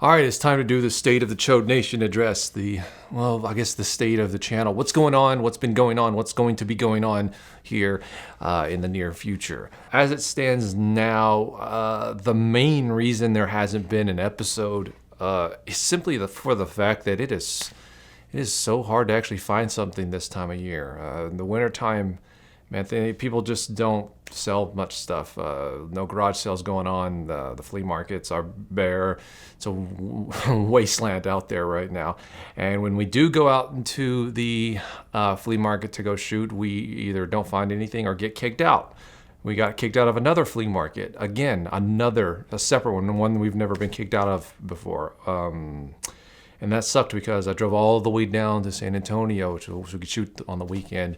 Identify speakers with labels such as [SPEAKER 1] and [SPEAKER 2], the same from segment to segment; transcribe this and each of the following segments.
[SPEAKER 1] All right, it's time to do the State of the Chode Nation address. I guess the state of the channel. What's going on? What's been going on? What's going to be going on here in the near future? As it stands now, the main reason there hasn't been an episode is simply for the fact that it is so hard to actually find something this time of year. In the wintertime, man, people just don't sell much stuff. No garage sales going on. The flea markets are bare. It's a wasteland out there right now. And when we do go out into the flea market to go shoot, we either don't find anything or get kicked out. We got kicked out of another flea market. Again, a separate one we've never been kicked out of before. And that sucked because I drove all the way down to San Antonio so we could shoot on the weekend.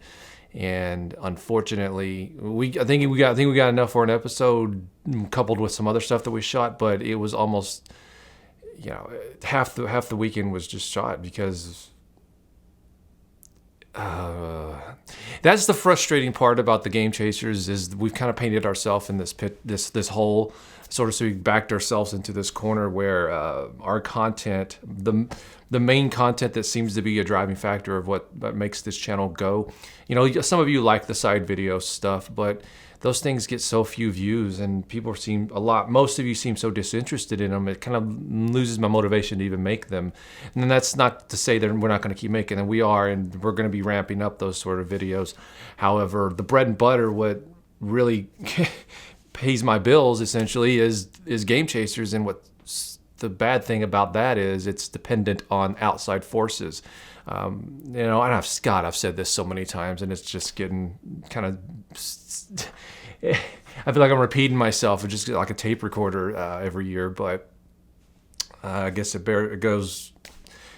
[SPEAKER 1] And unfortunately, I think we got enough for an episode, coupled with some other stuff that we shot. But it was almost, half the weekend was just shot because that's the frustrating part about the Game Chasers is we've kind of painted ourselves in this pit, this hole, sort of, so we backed ourselves into this corner where our content, the main content that seems to be a driving factor of what makes this channel go. Some of you like the side video stuff, but those things get so few views and most of you seem so disinterested in them, it kind of loses my motivation to even make them. And that's not to say that we're not going to keep making them. We are, and we're going to be ramping up those sort of videos. However, the bread and butter, what really pays my bills essentially is Game Chasers, and what the bad thing about that is it's dependent on outside forces. And I've said this so many times, and it's just getting kind of, I feel like I'm repeating myself. It's just like a tape recorder every year, but I guess it goes.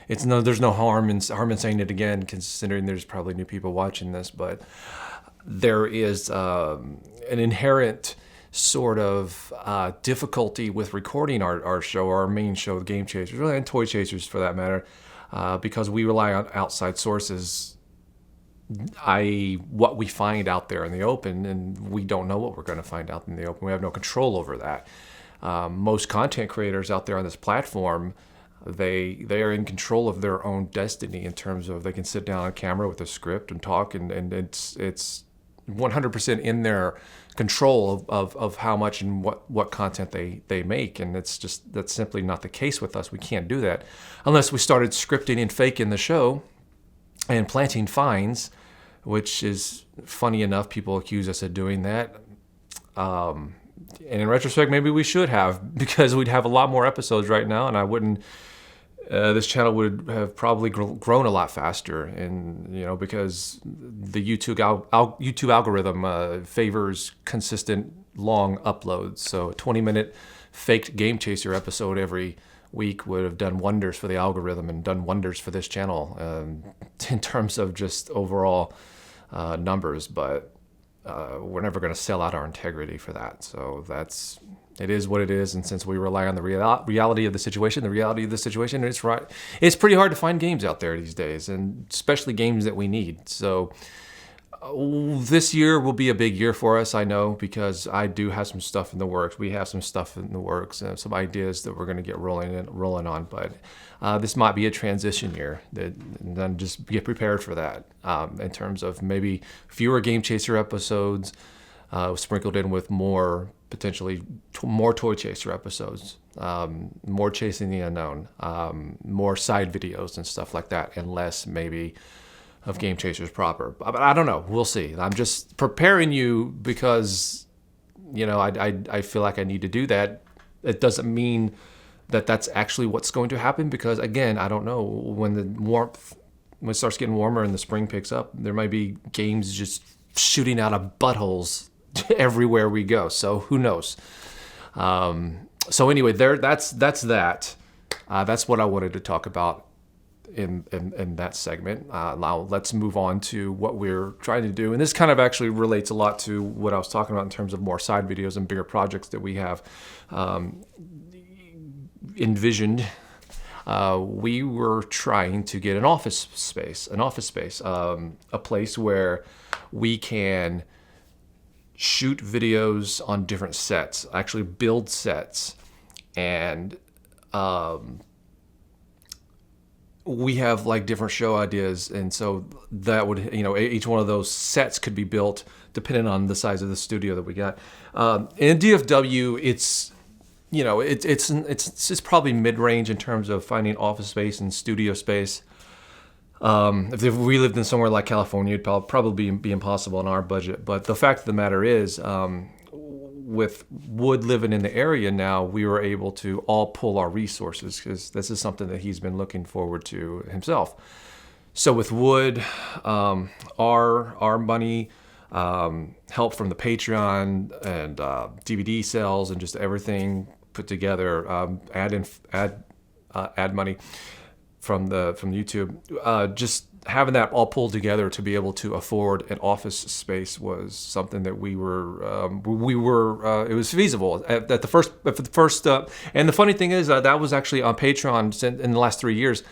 [SPEAKER 1] There's no harm in saying it again, considering there's probably new people watching this, but there is an inherent sort of difficulty with recording our show, our main show, the Game Chasers, really, and Toy Chasers for that matter, because we rely on outside sources, i.e. what we find out there in the open, and we don't know what we're going to find out in the open. We have no control over that. Most content creators out there on this platform, they are in control of their own destiny in terms of they can sit down on camera with a script and talk, and it's 100% in their control of how much and what content they make. And that's simply not the case with us. We can't do that unless we started scripting and faking the show and planting fines, which is funny enough. People accuse us of doing that. And in retrospect, maybe we should have, because we'd have a lot more episodes right now, and I wouldn't. This channel would have probably grown a lot faster, and because the YouTube algorithm favors consistent long uploads. So a 20-minute faked Game Chaser episode every week would have done wonders for the algorithm and done wonders for this channel in terms of just overall numbers. But we're never going to sell out our integrity for that. So it is what it is, and since we rely on the reality of the situation, it's pretty hard to find games out there these days, and especially games that we need. So this year will be a big year for us, I know, because I do have some stuff in the works. We have some stuff in the works, some ideas that we're going to get rolling on. But this might be a transition year, and then just get prepared for that in terms of maybe fewer Game Chaser episodes, sprinkled in with potentially more Toy Chaser episodes, more Chasing the Unknown, more side videos and stuff like that, and less maybe of Game Chasers proper. But I don't know. We'll see. I'm just preparing you because, I feel like I need to do that. It doesn't mean that that's actually what's going to happen, because, again, I don't know. When it starts getting warmer and the spring picks up, there might be games just shooting out of buttholes everywhere we go. So who knows? So anyway, that's that. That's what I wanted to talk about in that segment. Now let's move on to what we're trying to do. And this kind of actually relates a lot to what I was talking about in terms of more side videos and bigger projects that we have envisioned. We were trying to get an office space, a place where we can shoot videos on different sets, actually build sets, and we have like different show ideas, and so that would, each one of those sets could be built depending on the size of the studio that we got. In DFW, it's it's probably mid-range in terms of finding office space and studio space. If we lived in somewhere like California, it'd probably be impossible in our budget. But the fact of the matter is, with Wood living in the area now, we were able to all pull our resources, because this is something that he's been looking forward to himself. So with Wood, our money, help from the Patreon and DVD sales and just everything put together, ad money from YouTube, just having that all pulled together to be able to afford an office space was something that it was feasible at the first. And the funny thing is, that was actually on Patreon in the last 3 years.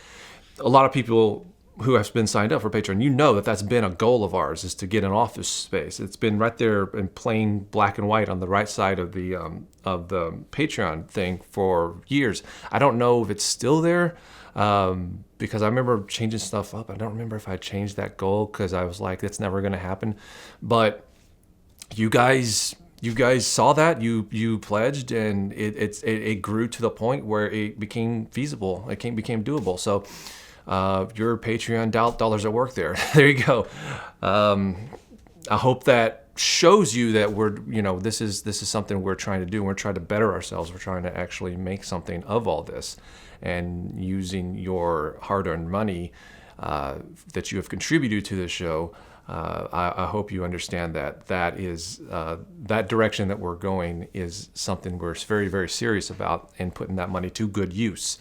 [SPEAKER 1] A lot of people who have been signed up for Patreon, that's been a goal of ours, is to get an office space. It's been right there in plain black and white on the right side of the Patreon thing for years. I don't know if it's still there, because I remember changing stuff up. I don't remember if I changed that goal, because I was like, that's never going to happen. But you guys saw that, you pledged, and it grew to the point where it became feasible. It became doable. So your Patreon dollars at work there. There you go. I hope that shows you that this is something we're trying to do. We're trying to better ourselves. We're trying to actually make something of all this, and using your hard-earned money that you have contributed to this show. I hope you understand that is that direction that we're going is something we're very, very serious about, and putting that money to good use.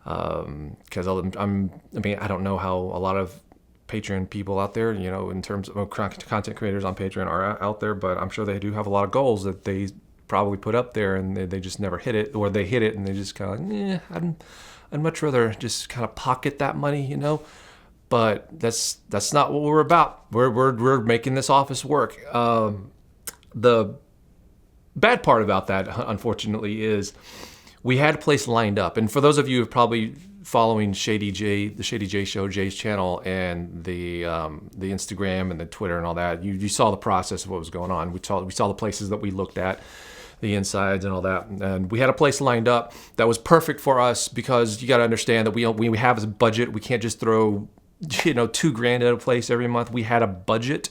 [SPEAKER 1] Because I don't know how a lot of Patreon people out there, in terms of content creators on Patreon are out there, but I'm sure they do have a lot of goals that they probably put up there, and they just never hit it, or they hit it and they just kind of I'd much rather just kind of pocket that money, But that's not what we're about. We're making this office work. The bad part about that, unfortunately, is we had a place lined up. And for those of you who are probably following the Shady J Show, Jay's channel, and the Instagram and the Twitter and all that, you saw the process of what was going on. We saw the places that we looked at, the insides and all that. And we had a place lined up that was perfect for us, because you got to understand that we have a budget. We can't just throw $2,000 at a place every month. We had a budget,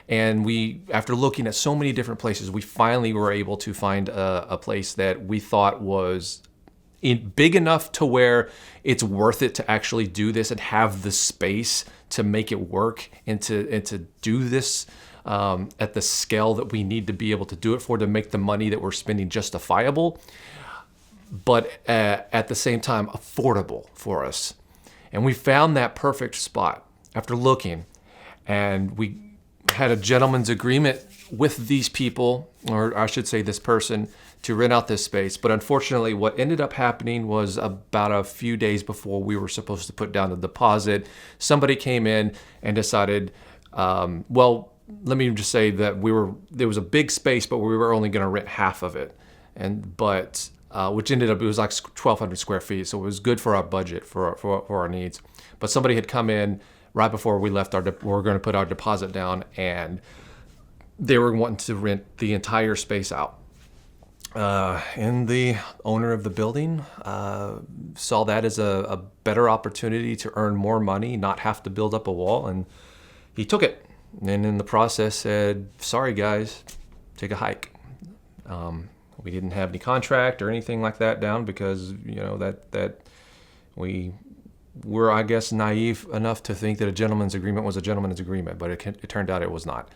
[SPEAKER 1] and after looking at so many different places, we finally were able to find a place that we thought was big enough to where it's worth it to actually do this and have the space to make it work, and to do this at the scale that we need to be able to do it for, to make the money that we're spending justifiable, but at the same time affordable for us. And we found that perfect spot after looking, and we had a gentleman's agreement with these people, or I should say this person, to rent out this space. But unfortunately, what ended up happening was, about a few days before we were supposed to put down the deposit, somebody came in and decided, let me just say that there was a big space, but we were only going to rent half of it, which ended up, it was like 1,200 square feet, so it was good for our budget, for our needs. But somebody had come in right before we left we were going to put our deposit down, and they were wanting to rent the entire space out. And the owner of the building saw that as a better opportunity to earn more money, not have to build up a wall, and he took it. And in the process said, "Sorry guys, take a hike." We didn't have any contract or anything like that down, because that we were, I guess, naive enough to think that a gentleman's agreement was a gentleman's agreement, but it turned out it was not.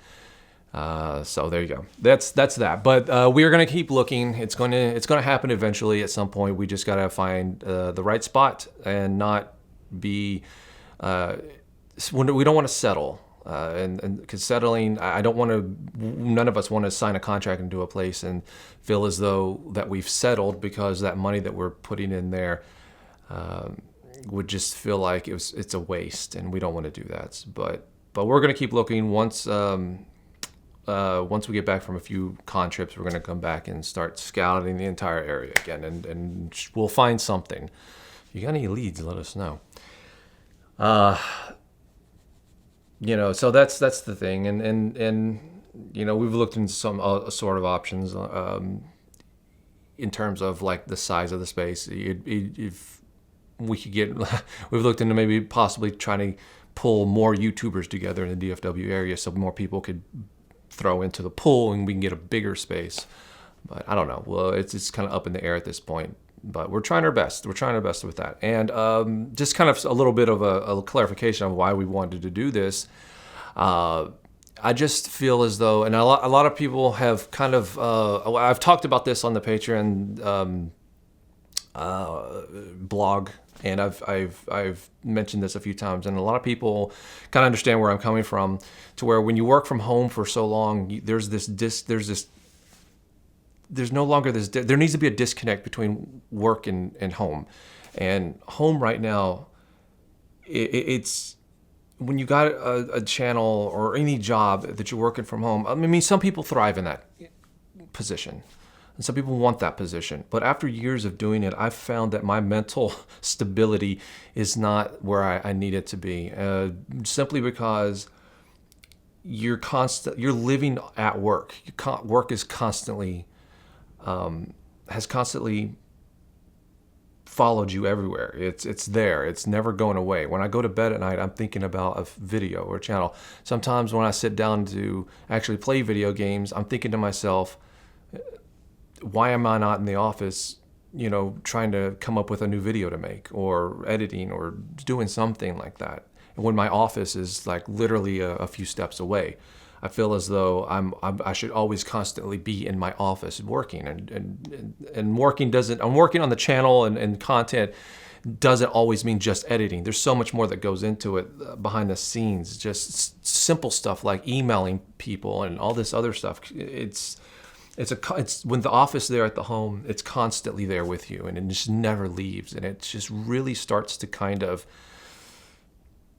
[SPEAKER 1] So there you go. That's that. But we are going to keep looking. It's going to happen eventually at some point. We just got to find the right spot, and not be. We don't want to settle. And because settling, I don't want to. None of us want to sign a contract into a place and feel as though that we've settled, because that money that we're putting in there would just feel like it's a waste, and we don't want to do that. But we're going to keep looking. Once once we get back from a few con trips, we're going to come back and start scouting the entire area again, and we'll find something. If you got any leads, let us know. So that's the thing, and we've looked into some sort of options in terms of like the size of the space. If we could get, we've looked into maybe possibly trying to pull more YouTubers together in the DFW area so more people could throw into the pool and we can get a bigger space. But I don't know. Well, it's kind of up in the air at this point. But we're trying our best. We're trying our best with that. And just kind of a little bit of a clarification of why we wanted to do this. I just feel as though, and a lot of people have kind of, I've talked about this on the Patreon blog, and I've mentioned this a few times, and a lot of people kind of understand where I'm coming from. To where when you work from home for so long, there no longer this. There needs to be a disconnect between work and home, and home right now, it's when you got a channel or any job that you're working from home. I mean, some people thrive in that position. And some people want that position. But after years of doing it, I've found that my mental stability is not where I need it to be. Simply because you're living at work. Work is constantly, has constantly followed you everywhere. It's there. It's never going away. When I go to bed at night, I'm thinking about a video or a channel. Sometimes when I sit down to actually play video games, I'm thinking to myself, why am I not in the office, trying to come up with a new video to make, or editing, or doing something like that? And when my office is like literally a few steps away, I feel as though I should always constantly be in my office working, and working doesn't. I'm working on the channel and content doesn't always mean just editing. There's so much more that goes into it behind the scenes. Just simple stuff like emailing people and all this other stuff. It's when the office there at the home, it's constantly there with you, and it just never leaves, and it just really starts to kind of,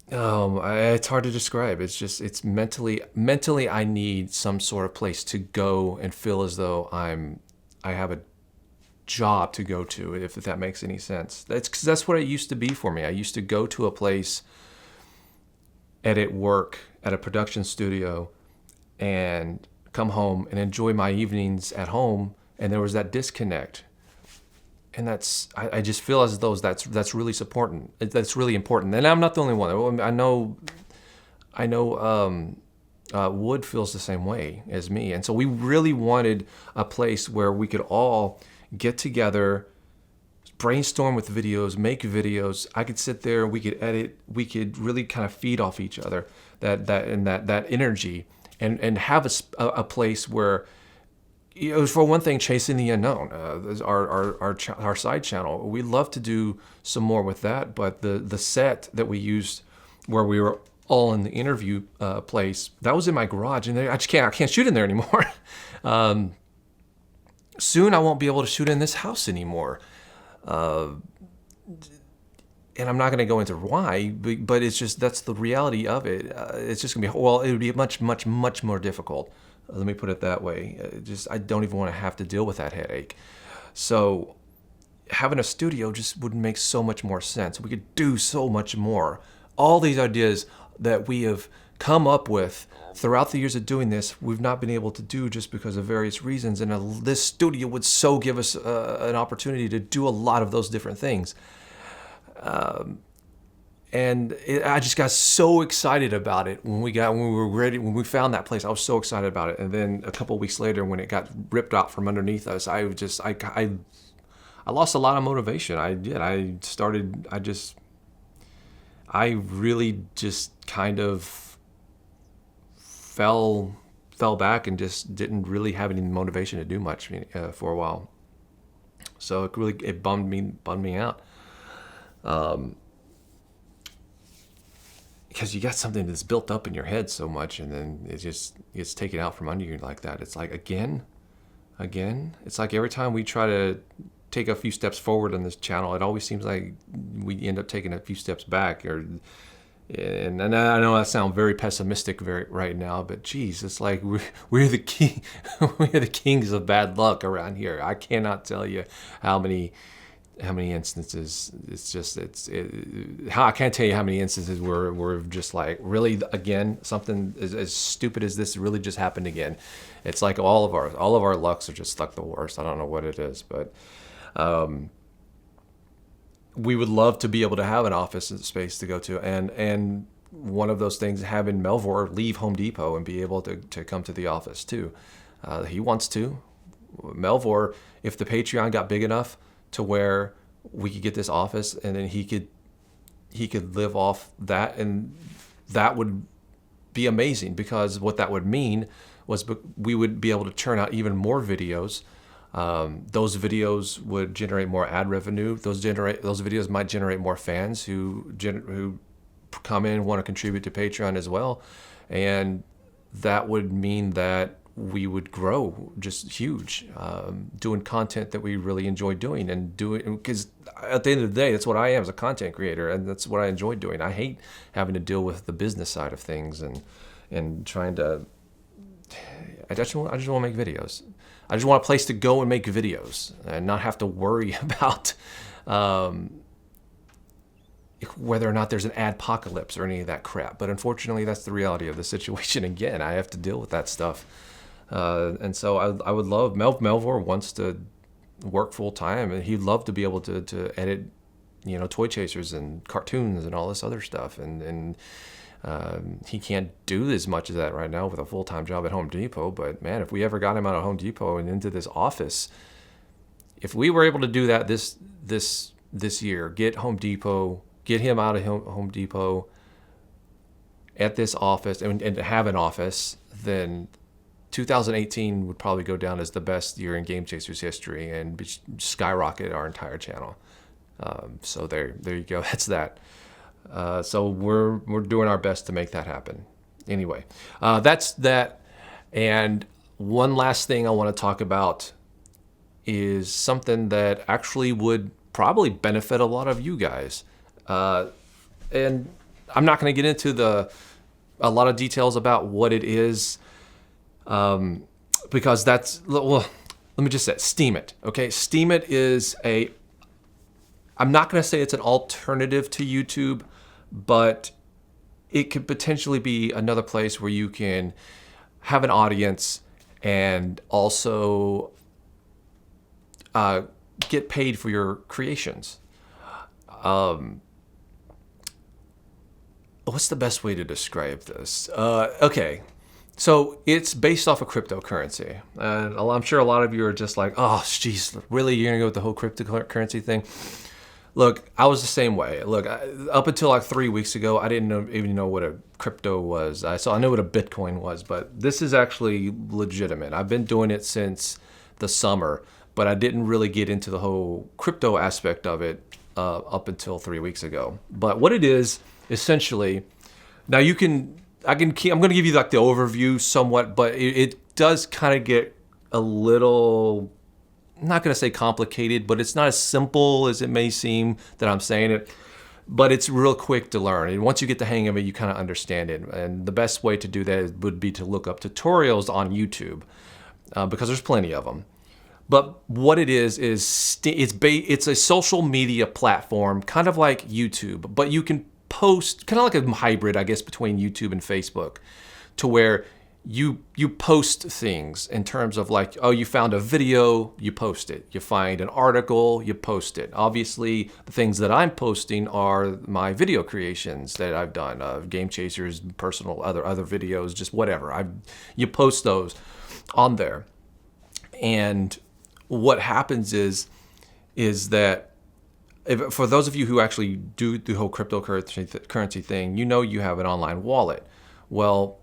[SPEAKER 1] it's hard to describe. It's mentally I need some sort of place to go and feel as though I have a job to go to, if that makes any sense. That's what it used to be for me. I used to go to a place, edit work at a production studio, and come home and enjoy my evenings at home, and there was that disconnect. And I just feel as though that's really important. That's really important. And I'm not the only one. I know Wood feels the same way as me. And so we really wanted a place where we could all get together, brainstorm with videos, make videos. I could sit there, we could edit, we could really kind of feed off each other, that energy. And have a place where, for one thing, chasing the unknown. Our side channel, we'd love to do some more with that, but the set that we used, where we were all in the interview place, that was in my garage, and I can't shoot in there anymore. Soon I won't be able to shoot in this house anymore. And I'm not going to go into why, but it's just, that's the reality of it. It's just going to be, it would be much, much, much more difficult. Let me put it that way. I don't even want to have to deal with that headache. So having a studio just would make so much more sense. We could do so much more. All these ideas that we have come up with throughout the years of doing this, we've not been able to do just because of various reasons. And this studio would so give us an opportunity to do a lot of those different things. I just got so excited about it when we found that place. I was so excited about it. And then a couple of weeks later, when it got ripped out from underneath us, I lost a lot of motivation. I did. I really just kind of fell back and just didn't really have any motivation to do much for a while. So it bummed me out. Because you got something that's built up in your head so much, and then it just gets taken out from under you like that. It's like, again. It's like every time we try to take a few steps forward on this channel, it always seems like we end up taking a few steps back, or And I know I sound very pessimistic right now, but geez, it's like we're the king, we're the kings of bad luck around here. I cannot tell you how many instances. It's just how I can't tell you how many instances we're just like, really, again, something as stupid as this really just happened again. It's like all of our lucks are just like the worst. I don't know what it is, but we would love to be able to have an office space to go to, and one of those things, having Melvor leave Home Depot and be able to come to the office too. He wants to. Melvor, if the Patreon got big enough to where we could get this office, and then he could live off that, and that would be amazing, because what that would mean was we would be able to churn out even more videos. Those videos would generate more ad revenue. Those videos might generate more fans who come in and want to contribute to Patreon as well, and that would mean that we would grow just huge, doing content that we really enjoy doing, and because at the end of the day, that's what I am as a content creator, and that's what I enjoy doing. I hate having to deal with the business side of things and trying to. I just want to make videos. I just want a place to go and make videos and not have to worry about whether or not there's an adpocalypse or any of that crap. But unfortunately, that's the reality of the situation. Again, I have to deal with that stuff. And so I would love, Melvor wants to work full time, and he'd love to be able to edit, Toy Chasers and cartoons and all this other stuff. And he can't do as much of that right now with a full-time job at Home Depot. But man, if we ever got him out of Home Depot and into this office, if we were able to do that this year, get him out of Home Depot at this office and to have an office, then 2018 would probably go down as the best year in Game Chasers history and skyrocket our entire channel. So there you go. That's that. So we're doing our best to make that happen. Anyway, that's that. And one last thing I want to talk about is something that actually would probably benefit a lot of you guys. And I'm not going to get into a lot of details about what it is, because let me just say STEEMIT. Okay, STEEMIT is I'm not going to say it's an alternative to YouTube, but it could potentially be another place where you can have an audience and also get paid for your creations. What's the best way to describe this? Okay, so it's based off of cryptocurrency. And I'm sure a lot of you are just like, oh, geez, really? You're going to go with the whole cryptocurrency thing? Look, I was the same way. Look, up until like 3 weeks ago, I didn't even know what a crypto was. I knew what a Bitcoin was, but this is actually legitimate. I've been doing it since the summer, but I didn't really get into the whole crypto aspect of it up until 3 weeks ago. But what it is, essentially, now I'm going to give you like the overview somewhat, but it does kind of get a little, I'm not going to say complicated, but it's not as simple as it may seem that I'm saying it, but it's real quick to learn. And once you get the hang of it, you kind of understand it. And the best way to do that would be to look up tutorials on YouTube, because there's plenty of them. But what it is it's a social media platform, kind of like YouTube, but you can post, kind of like a hybrid, I guess, between YouTube and Facebook, to where you post things in terms of like, oh, you found a video, you post it. You find an article, you post it. Obviously, the things that I'm posting are my video creations that I've done, Game Chasers, personal, other videos, just whatever. You post those on there. And what happens is that for those of you who actually do the whole cryptocurrency thing, you have an online wallet. Well,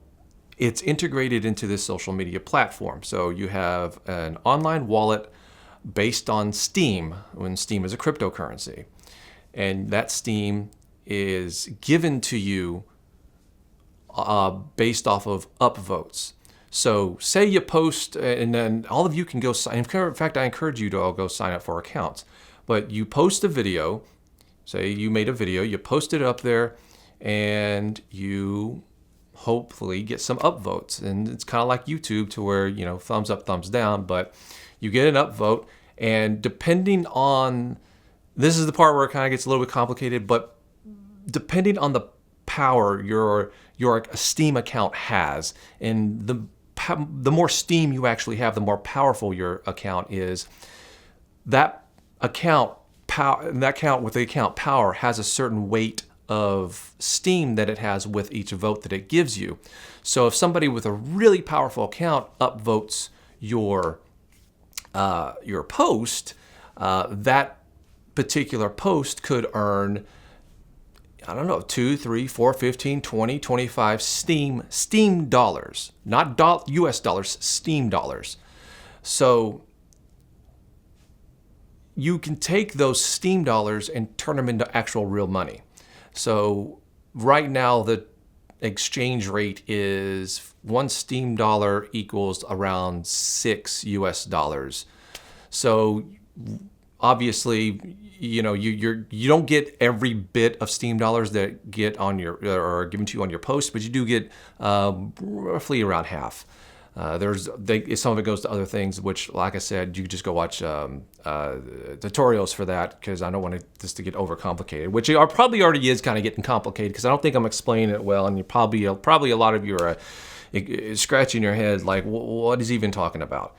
[SPEAKER 1] it's integrated into this social media platform. So you have an online wallet based on Steem, when Steem is a cryptocurrency. And that Steem is given to you based off of upvotes. So say you post, and then all of you can go sign. In fact, I encourage you to all go sign up for accounts. But you post a video, say you made a video, you post it up there, and you hopefully get some upvotes. And it's kind of like YouTube to where, thumbs up, thumbs down, but you get an upvote, and depending on, this is the part where it kind of gets a little bit complicated, but depending on the power your Steam account has, and the more Steam you actually have, the more powerful your account is. That account with the account power has a certain weight of Steam that it has with each vote that it gives you. So if somebody with a really powerful account upvotes your post, that particular post could earn, I don't know, 2, 3, 4, 15, 20, 25 Steam dollars, not US dollars, Steam dollars. So you can take those Steam dollars and turn them into actual real money. So right now the exchange rate is one Steam dollar equals around 6 US dollars. So obviously, you don't get every bit of Steam dollars that get on your or are given to you on your post, but you do get roughly around half. Some of it goes to other things, which, like I said, you could just go watch tutorials for that, because I don't want this to get overcomplicated, which probably already is kind of getting complicated, because I don't think I'm explaining it well, and you probably a lot of you are scratching your head like, what is he even talking about?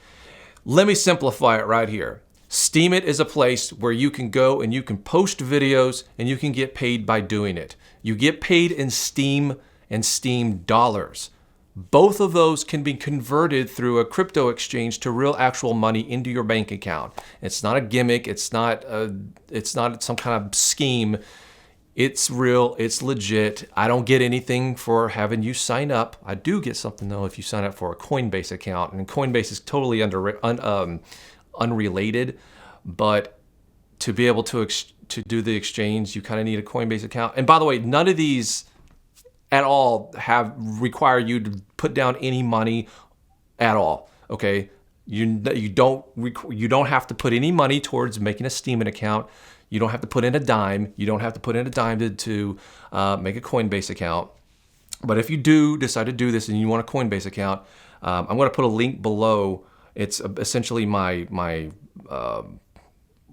[SPEAKER 1] Let me simplify it right here. STEEMIT is a place where you can go and you can post videos and you can get paid by doing it. You get paid in Steam and Steam dollars. Both of those can be converted through a crypto exchange to real actual money into your bank account. It's not a gimmick. It's not some kind of scheme. It's real. It's legit. I don't get anything for having you sign up. I do get something though if you sign up for a Coinbase account, and Coinbase is totally unrelated. But to be able to do the exchange, you kind of need a Coinbase account. And by the way, none of these at all require you to put down any money at all. Okay, you don't have to put any money towards making a STEEMIT account. You don't have to put in a dime. You don't have to put in a dime to make a Coinbase account. But if you do decide to do this and you want a Coinbase account, I'm going to put a link below. It's essentially my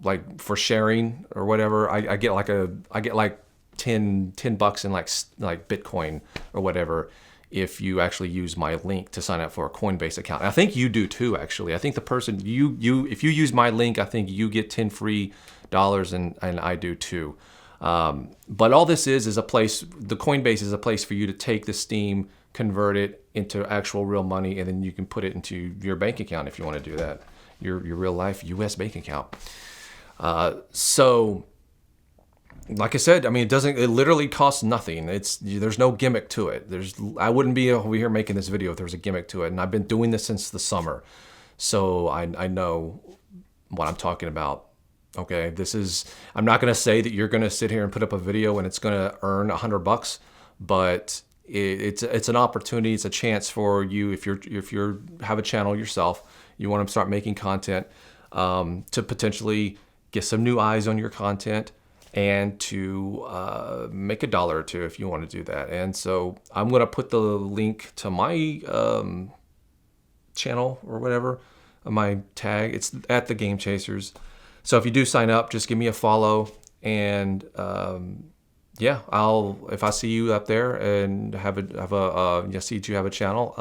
[SPEAKER 1] like for sharing or whatever. I get like 10 bucks in like Bitcoin or whatever if you actually use my link to sign up for a Coinbase account. And I think you do too, actually. I think the person if you use my link, I think you get 10 free dollars, and I do too. But all this is a place, the Coinbase is a place for you to take the Steam, convert it into actual real money, and then you can put it into your bank account if you want to do that, your real life US bank account. So like I said, I mean, it literally costs nothing. There's no gimmick to it. I wouldn't be over here making this video if there was a gimmick to it. And I've been doing this since the summer. So I know what I'm talking about. Okay, I'm not going to say that you're going to sit here and put up a video and it's going to earn $100, but it's an opportunity. It's a chance for you, if you have a channel yourself, you want to start making content, to potentially get some new eyes on your content, and to make $1 or $2 if you want to do that. And so I'm going to put the link to my channel or whatever, my tag. It's at the Game Chasers. So if you do sign up, just give me a follow, and yeah, if I see you up there and see that you have a channel,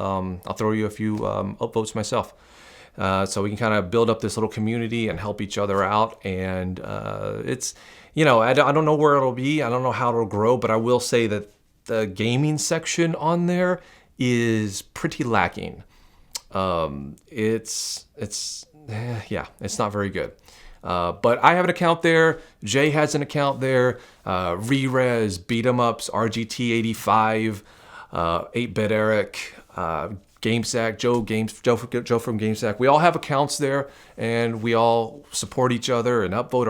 [SPEAKER 1] I'll throw you a few upvotes myself. So we can kind of build up this little community and help each other out. And it's, I don't know where it'll be. I don't know how it'll grow, but I will say that the gaming section on there is pretty lacking. It's not very good. But I have an account there. Jay has an account there. Rerez, Beat 'em Ups, RGT85, 8-Bit Eric, GameSack, Joe from GameSack. We all have accounts there, and we all support each other and upvote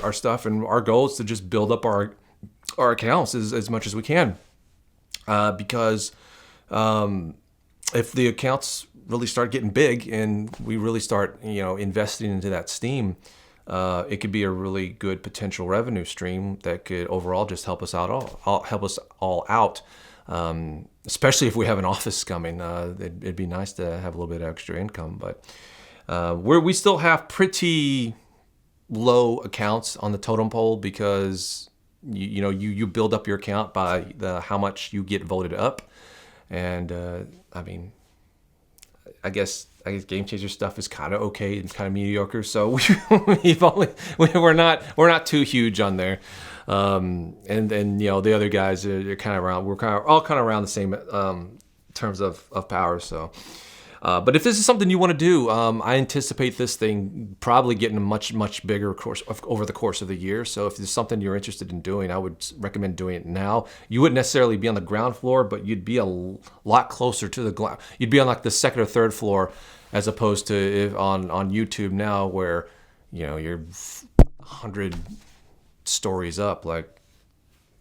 [SPEAKER 1] our stuff. And our goal is to just build up our accounts as much as we can, because if the accounts really start getting big and we really start investing into that Steam, it could be a really good potential revenue stream that could overall just help us all out. Especially if we have an office coming, it'd be nice to have a little bit of extra income. But we still have pretty low accounts on the totem pole because you build up your account by how much you get voted up, and I mean, I guess Game Changer stuff is kind of okay and kind of mediocre. So we're not too huge on there. And then the other guys are kind of around. We're all kind of around the same terms of power. So, but if this is something you want to do, I anticipate this thing probably getting a much bigger course over the course of the year. So if there's something you're interested in doing, I would recommend doing it now. You wouldn't necessarily be on the ground floor, but you'd be a lot closer to the ground. You'd be on like the second or third floor, as opposed to on YouTube now, where you're 100 stories up like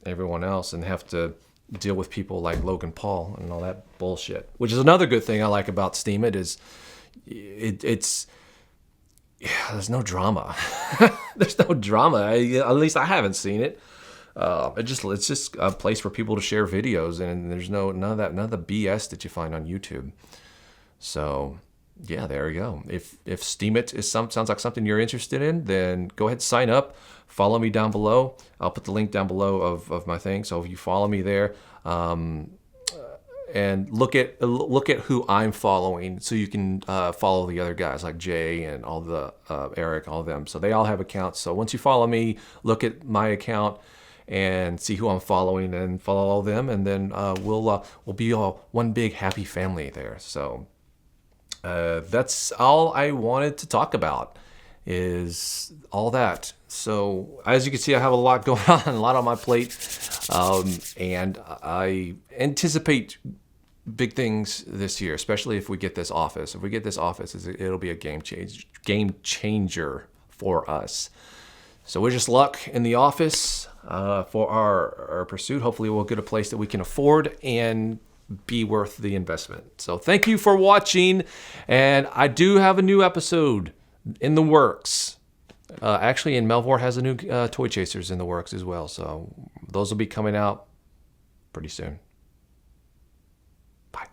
[SPEAKER 1] everyone else and have to deal with people like Logan Paul and all that bullshit. Which is another good thing I like about STEEMIT is it's there's no drama. There's no drama. At least I haven't seen it. It's just a place for people to share videos, and there's none of the BS that you find on YouTube. So yeah, there you go. If STEEMIT sounds like something you're interested in, then go ahead and sign up. Follow me down below. I'll put the link down below of my thing. So if you follow me there, and look at who I'm following, so you can follow the other guys like Jay and all the Eric, all of them. So they all have accounts. So once you follow me, look at my account and see who I'm following and follow all of them, and then we'll be all one big happy family there. So. That's all I wanted to talk about, is all that. So as you can see, I have a lot going on, a lot on my plate, and I anticipate big things this year, especially if we get this office. If we get this office, it'll be a game changer for us. So wish us luck in the office for our pursuit. Hopefully we'll get a place that we can afford and be worth the investment. So thank you for watching, and I do have a new episode in the works. Actually, and Melvor has a new Toy Chasers in the works as well, so those will be coming out pretty soon.